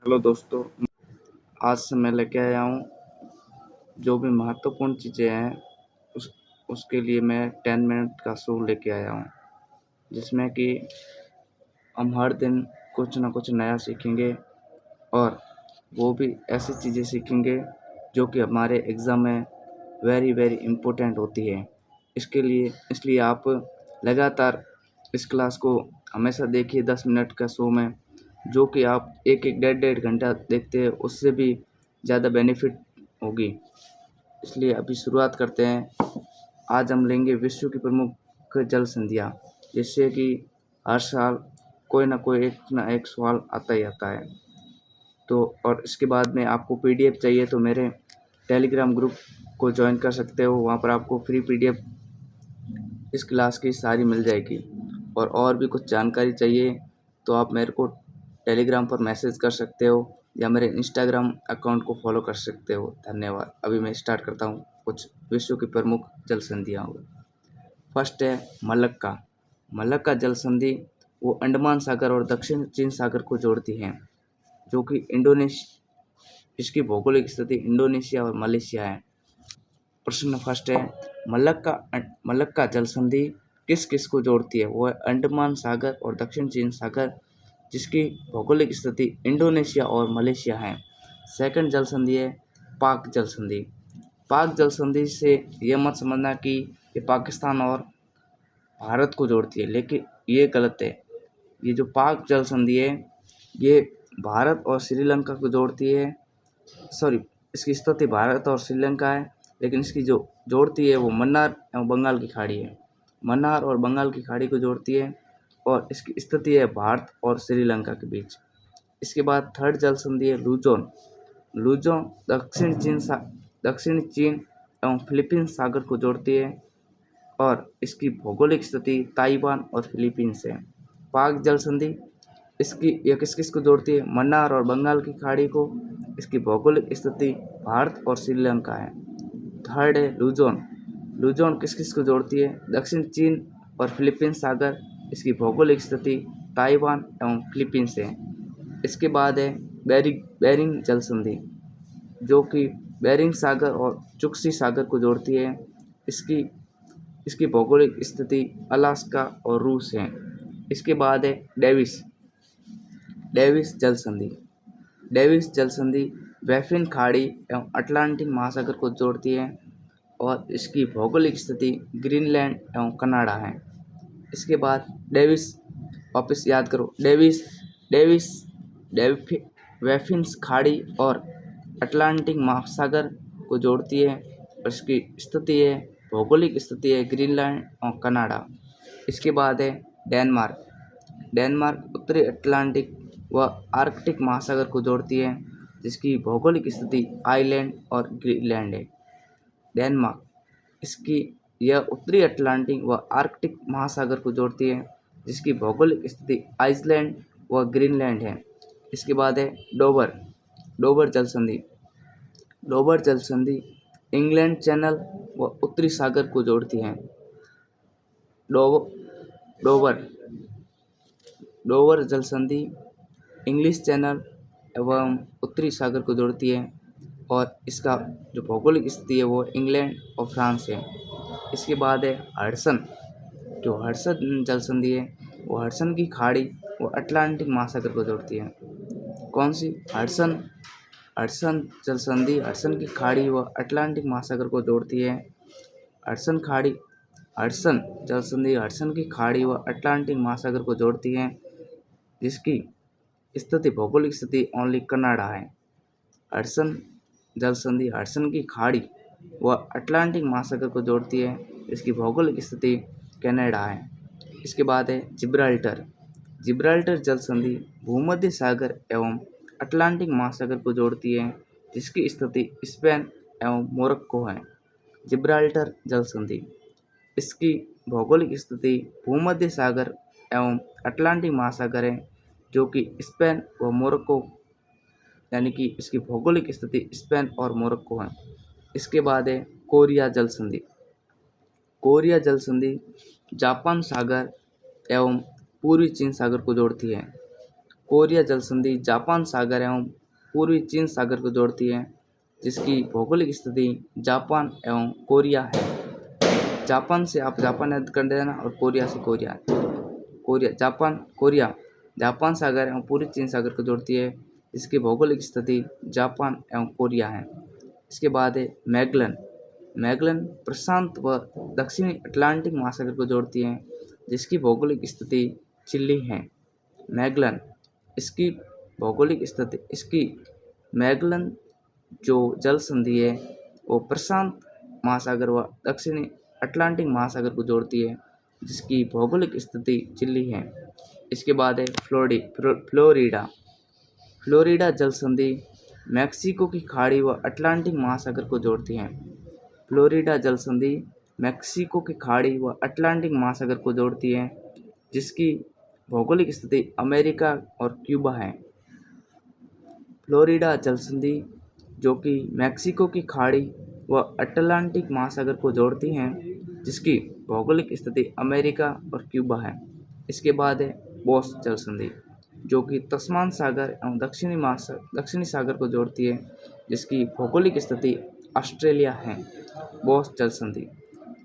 Hello दोस्तों, आज से मैं लेके आया हूँ जो भी महत्वपूर्ण चीज़ें हैं उसके लिए मैं 10 मिनट का शो लेके आया हूँ, जिसमें कि हम हर दिन कुछ ना कुछ नया सीखेंगे और वो भी ऐसी चीज़ें सीखेंगे जो कि हमारे एग्ज़ाम में वेरी वेरी इम्पोर्टेंट होती है। इसलिए आप लगातार इस क्लास को हमेशा देखिए 10 मिनट का शो में, जो कि आप एक डेढ़ घंटा देखते हैं उससे भी ज़्यादा बेनिफिट होगी। इसलिए अभी शुरुआत करते हैं। आज हम लेंगे विश्व की प्रमुख जल संधियाँ, जिससे कि हर साल कोई ना कोई एक ना एक सवाल आता ही आता है। तो और इसके बाद में आपको पीडीएफ चाहिए तो मेरे टेलीग्राम ग्रुप को ज्वाइन कर सकते हो। वहाँ पर आपको फ्री पीडीएफ इस क्लास की सारी मिल जाएगी। और भी कुछ जानकारी चाहिए तो आप मेरे को टेलीग्राम पर मैसेज कर सकते हो या मेरे इंस्टाग्राम अकाउंट को फॉलो कर सकते हो। धन्यवाद। अभी मैं स्टार्ट करता हूँ कुछ विश्व की प्रमुख जल संधियाँ। फर्स्ट है मलक्का। मलक्का जल संधि वो अंडमान सागर और दक्षिण चीन सागर को जोड़ती है, जो कि इसकी भौगोलिक स्थिति इंडोनेशिया और मलेशिया है। प्रश्न फर्स्ट है, मलक्का जल संधि किस किस को जोड़ती है? वो है अंडमान सागर और दक्षिण चीन सागर, जिसकी भौगोलिक स्थिति इंडोनेशिया और मलेशिया है। सेकंड जल संधि है पाक जल संधि। पाक जल संधि से यह मत समझना कि ये पाकिस्तान और भारत को जोड़ती है, लेकिन ये गलत है। ये जो पाक जल संधि है ये भारत और श्रीलंका को जोड़ती है। सॉरी, इसकी स्थिति भारत और श्रीलंका है, लेकिन इसकी जो जोड़ती है वो मन्नार एवं बंगाल की खाड़ी है। मन्नार और बंगाल की खाड़ी को जोड़ती है और इसकी स्थिति है भारत और श्रीलंका के बीच। इसके बाद थर्ड जल संधि है लुजोन। लुजोन दक्षिण चीन एवं फिलीपींस सागर को जोड़ती है और इसकी भौगोलिक स्थिति ताइवान और फिलीपींस है। पाक जल संधि यह किस किस को जोड़ती है? मन्नार और बंगाल की खाड़ी को। इसकी भौगोलिक स्थिति भारत और श्रीलंका है। थर्ड है लुजोन। लुजोन किस किस को जोड़ती है? दक्षिण चीन और फिलीपींस सागर। इसकी भौगोलिक स्थिति ताइवान एवं फिलीपींस है। इसके बाद है बेरिंग जल संधि, जो कि बेरिंग सागर और चुक्सी सागर को जोड़ती है। इसकी भौगोलिक स्थिति अलास्का और रूस है। इसके बाद है डेविस जल संधि। डेविस जल संधि बैफिन खाड़ी एवं अटलांटिक महासागर को जोड़ती है और इसकी भौगोलिक स्थिति ग्रीनलैंड एवं कनाडा है। इसके बाद वापस याद करो, डेविस बैफिन खाड़ी और अटलांटिक महासागर को जोड़ती है और इसकी स्थिति है भौगोलिक स्थिति है ग्रीनलैंड और कनाडा। इसके बाद है डेनमार्क उत्तरी अटलांटिक व आर्कटिक महासागर को जोड़ती है, जिसकी भौगोलिक स्थिति आइलैंड और ग्रीनलैंड है। यह उत्तरी अटलांटिक व आर्कटिक महासागर को जोड़ती है, जिसकी भौगोलिक स्थिति आइसलैंड व ग्रीनलैंड है। इसके बाद है डोबर जल संधि इंग्लैंड चैनल व उत्तरी सागर को जोड़ती है। डोवर जल संधि इंग्लिश चैनल एवं उत्तरी सागर को जोड़ती है और इसका जो भौगोलिक स्थिति है वो इंग्लैंड और फ्रांस है। इसके बाद है हडसन जल संधि है वो हडसन की खाड़ी वो अटलांटिक महासागर को जोड़ती है। कौन सी? हडसन जल संधि हडसन की खाड़ी व अटलांटिक महासागर को जोड़ती है। हडसन जल संधि हडसन की खाड़ी व अटलांटिक महासागर को जोड़ती है, जिसकी भौगोलिक स्थिति ओनली कनाडा है। हडसन जल संधि हडसन की खाड़ी व अटलांटिक महासागर को जोड़ती है, इसकी भौगोलिक स्थिति कनाडा है। इसके बाद है जिब्राल्टर जल संधि भूमध्य सागर एवं अटलांटिक महासागर को जोड़ती है, जिसकी स्थिति स्पेन एवं मोरक्को है। जिब्राल्टर जल संधि इसकी भौगोलिक स्थिति भूमध्य सागर एवं अटलांटिक महासागर है, जो कि स्पेन व मोरक्को यानी कि इसकी भौगोलिक स्थिति स्पेन और मोरक्को है। इसके बाद है कोरिया जल संधि जापान सागर एवं पूर्वी चीन सागर को जोड़ती है। कोरिया जल संधि जापान सागर एवं पूर्वी चीन सागर को जोड़ती है, जिसकी भौगोलिक स्थिति जापान एवं कोरिया है। जापान से आप जापान याद कर देना और कोरिया से कोरिया। कोरिया जापान सागर एवं पूर्वी चीन सागर को जोड़ती है, जिसकी भौगोलिक स्थिति जापान एवं कोरिया है। इसके बाद है मैगलन प्रशांत व दक्षिणी अटलांटिक महासागर को जोड़ती है, जिसकी भौगोलिक स्थिति चिली है। मैगलन जो जल संधि है वो प्रशांत महासागर व दक्षिणी अटलांटिक महासागर को जोड़ती है, जिसकी भौगोलिक स्थिति चिली है। इसके बाद है फ्लोरिडा जल संधि मैक्सिको की खाड़ी व अटलांटिक महासागर को जोड़ती है। फ्लोरिडा जल संधि मैक्सिको की खाड़ी व अटलांटिक महासागर को जोड़ती है, जिसकी भौगोलिक स्थिति अमेरिका और क्यूबा है। फ्लोरिडा जल संधि जो कि मैक्सिको की खाड़ी व अटलांटिक महासागर को जोड़ती हैं, जिसकी भौगोलिक स्थिति अमेरिका और क्यूबा है। इसके बाद है बोस जल संधि जो कि तस्मान सागर एवं दक्षिणी सागर को जोड़ती है, जिसकी भौगोलिक स्थिति ऑस्ट्रेलिया है। बोस जल संधि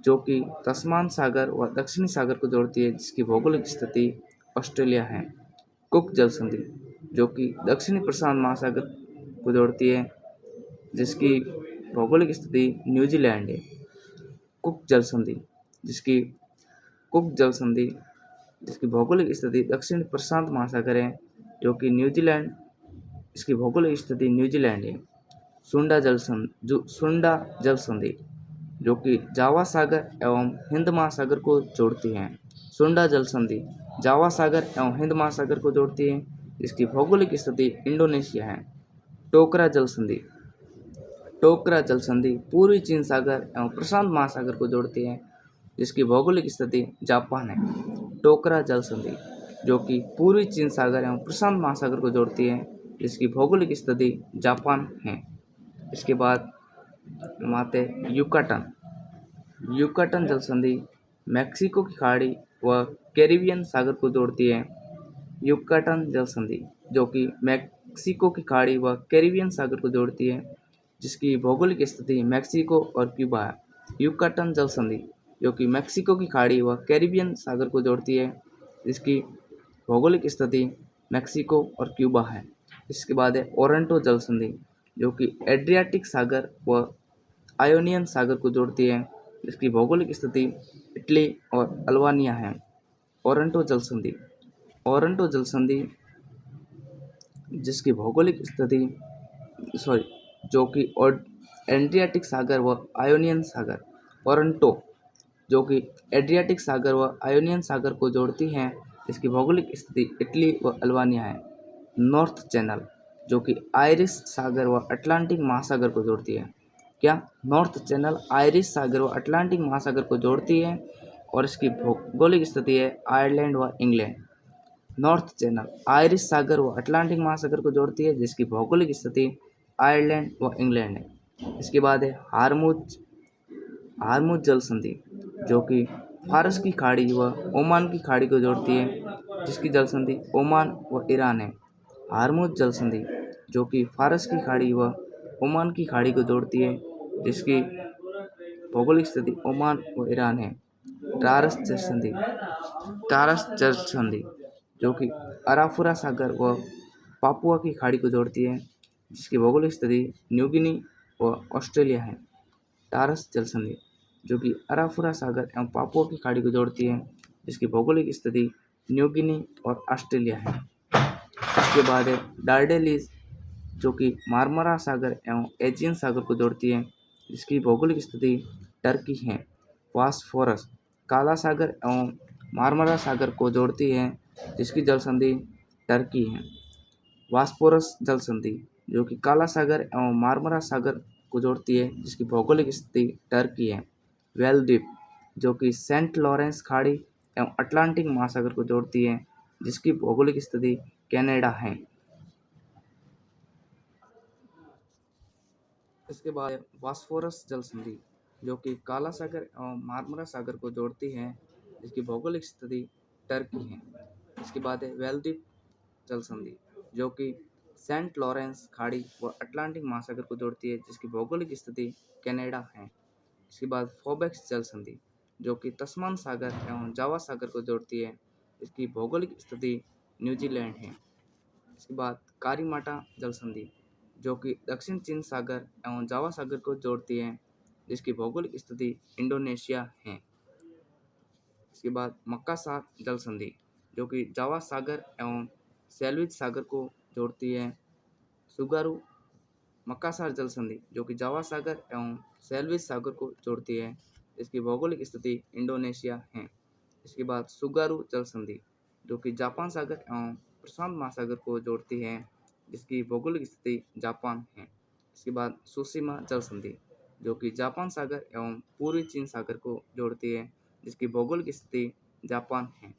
जो कि तस्मान सागर व दक्षिणी सागर को जोड़ती है, जिसकी भौगोलिक स्थिति ऑस्ट्रेलिया है। कुक जल संधि जो कि दक्षिणी प्रशांत महासागर को जोड़ती है, जिसकी भौगोलिक स्थिति न्यूजीलैंड है। कुक जल संधि जिसकी भौगोलिक स्थिति दक्षिण प्रशांत महासागर है, जो कि न्यूजीलैंड, इसकी भौगोलिक स्थिति न्यूजीलैंड है। सुंडा जल संधि जो कि जावा सागर एवं हिंद महासागर को जोड़ती है। सुंडा जल संधि जावा सागर एवं हिंद महासागर को जोड़ती है, इसकी भौगोलिक स्थिति इंडोनेशिया है। टोकरा जल संधि पूर्वी चीन सागर एवं प्रशांत महासागर को जोड़ती है, जिसकी भौगोलिक स्थिति जापान है। टोकरा जल संधि जो कि पूर्वी चीन सागर एवं प्रशांत महासागर को जोड़ती है, जिसकी भौगोलिक स्थिति जापान है। इसके बाद हम आते हैं युकाटन जल संधि मैक्सिको की खाड़ी व कैरिबियन सागर को जोड़ती है। युकाटन जल संधि जो कि मैक्सिको की खाड़ी व कैरिबियन सागर को जोड़ती है, जिसकी भौगोलिक स्थिति मैक्सिको और क्यूबा है। युकाटन जल संधि जो कि मैक्सिको की खाड़ी व कैरिबियन सागर को जोड़ती है, जिसकी भौगोलिक स्थिति मैक्सिको और क्यूबा है। इसके बाद है ओरंटो जल संधि जो कि एड्रियाटिक सागर व आयोनियन सागर को जोड़ती है, जिसकी भौगोलिक स्थिति इटली और अल्बानिया है। ओरंटो जल संधि जिसकी भौगोलिक स्थिति जो कि एड्रियाटिक सागर व आयोनियन सागर, ओरंटो जो कि एड्रियाटिक सागर व आयोनियन सागर को जोड़ती हैं, इसकी भौगोलिक स्थिति इटली व अल्बानिया है। नॉर्थ चैनल जो कि आयरिश सागर व अटलांटिक महासागर को जोड़ती है। नॉर्थ चैनल आयरिश सागर व अटलांटिक महासागर को जोड़ती है और इसकी भौगोलिक स्थिति है आयरलैंड व इंग्लैंड। नॉर्थ चैनल आयरिश सागर व अटलांटिक महासागर को जोड़ती है, जिसकी भौगोलिक स्थिति आयरलैंड व इंग्लैंड है। इसके बाद है हारमुज जल संधि जो कि फारस की खाड़ी व ओमान की खाड़ी को जोड़ती है, जिसकी जल संधि ओमान व ईरान है। हारमुज जल संधि जो कि फारस की खाड़ी व ओमान की खाड़ी को जोड़ती है, जिसकी भौगोलिक स्थिति ओमान व ईरान है। टारस जल संधि जो कि अराफुरा सागर व पापुआ की खाड़ी को जोड़ती है, जिसकी भौगोलिक स्थिति न्यू गिनी व ऑस्ट्रेलिया है। टारस जल संधि जो कि अराफुरा सागर एवं पापुआ की खाड़ी को जोड़ती है, जिसकी भौगोलिक स्थिति न्यू गिनी और ऑस्ट्रेलिया है। इसके बाद है डार्डेलिस जो कि मार्मरा सागर एवं एजियन सागर को जोड़ती है, जिसकी भौगोलिक स्थिति टर्की है। फास्फोरस काला सागर एवं मार्मरा सागर को जोड़ती है, जिसकी जल संधि टर्की है। वास्पोरस जल संधि जो कि काला सागर एवं मार्मरा सागर को जोड़ती है, जिसकी भौगोलिक स्थिति टर्की है। वेल द्वीप जो कि सेंट लॉरेंस खाड़ी एवं अटलांटिक महासागर को जोड़ती है, जिसकी भौगोलिक स्थिति कनाडा है। इसके बाद वास्फोरस जल संधि जो कि काला सागर एवं मार्मरा सागर को जोड़ती है, जिसकी भौगोलिक स्थिति टर्की है। इसके बाद है वेल द्वीप जल संधि, जो कि सेंट लॉरेंस खाड़ी व अटलांटिक महासागर को जोड़ती है, जिसकी भौगोलिक स्थिति कनाडा है। इसके बाद फोबेक्स जल संधि, जो कि तस्मान सागर एवं जावा सागर को जोड़ती है, इसकी भौगोलिक स्थिति न्यूजीलैंड है। इसके बाद कारीमाटा जल संधि, जो कि दक्षिण चीन सागर एवं जावा सागर को जोड़ती है, जिसकी भौगोलिक स्थिति इंडोनेशिया है। इसके बाद मक्कासार जल संधि, जो कि जावा सागर एवं सेल्विज सागर को जोड़ती है। सुगारू मक्कासार जल संधि, जो कि जावा सागर एवं सेल्विज सागर को जोड़ती है, इसकी भौगोलिक स्थिति इंडोनेशिया है। इसके बाद सुगारू जल संधि, जो कि जापान सागर एवं प्रशांत महासागर को जोड़ती है, जिसकी भौगोलिक स्थिति जापान है। इसके बाद सुशिमा जल संधि, जो कि जापान सागर एवं पूर्वी चीन सागर को जोड़ती है, जिसकी भौगोलिक स्थिति जापान है।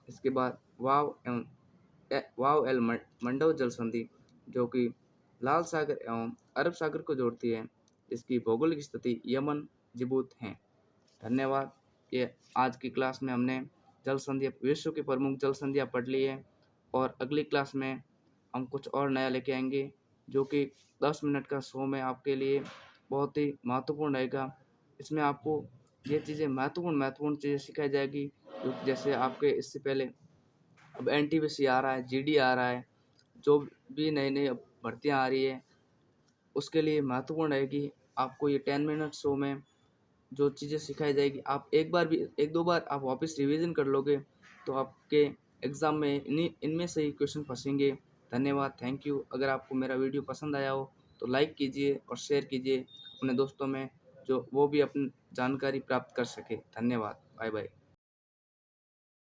इसके बाद वाव एल मंडो जल संधि, जो कि लाल सागर एवं अरब सागर को जोड़ती है, इसकी भौगोलिक स्थिति यमन जिबूत है। धन्यवाद। ये आज की क्लास में हमने जल संधियाँ, विश्व की प्रमुख जल संधियाँ पढ़ ली है, और अगली क्लास में हम कुछ और नया लेके आएंगे, जो कि 10 मिनट का शो में आपके लिए बहुत ही महत्वपूर्ण रहेगा। इसमें आपको ये चीज़ें महत्वपूर्ण चीज़ें सिखाई जाएगी, जैसे आपके इससे पहले अब एनटीपीसी आ रहा है, जीडी आ रहा है, जो भी नई भर्तियाँ आ रही है, उसके लिए महत्वपूर्ण रहेगी। आपको ये 10 मिनट शो में जो चीज़ें सिखाई जाएगी, आप एक दो बार आप वापस रिवीजन कर लोगे तो आपके एग्ज़ाम में इनमें से ही क्वेश्चन फंसेंगे। धन्यवाद, थैंक यू। अगर आपको मेरा वीडियो पसंद आया हो तो लाइक कीजिए और शेयर कीजिए अपने दोस्तों में, जो वो भी अपनी जानकारी प्राप्त कर सके। धन्यवाद, बाय बाय।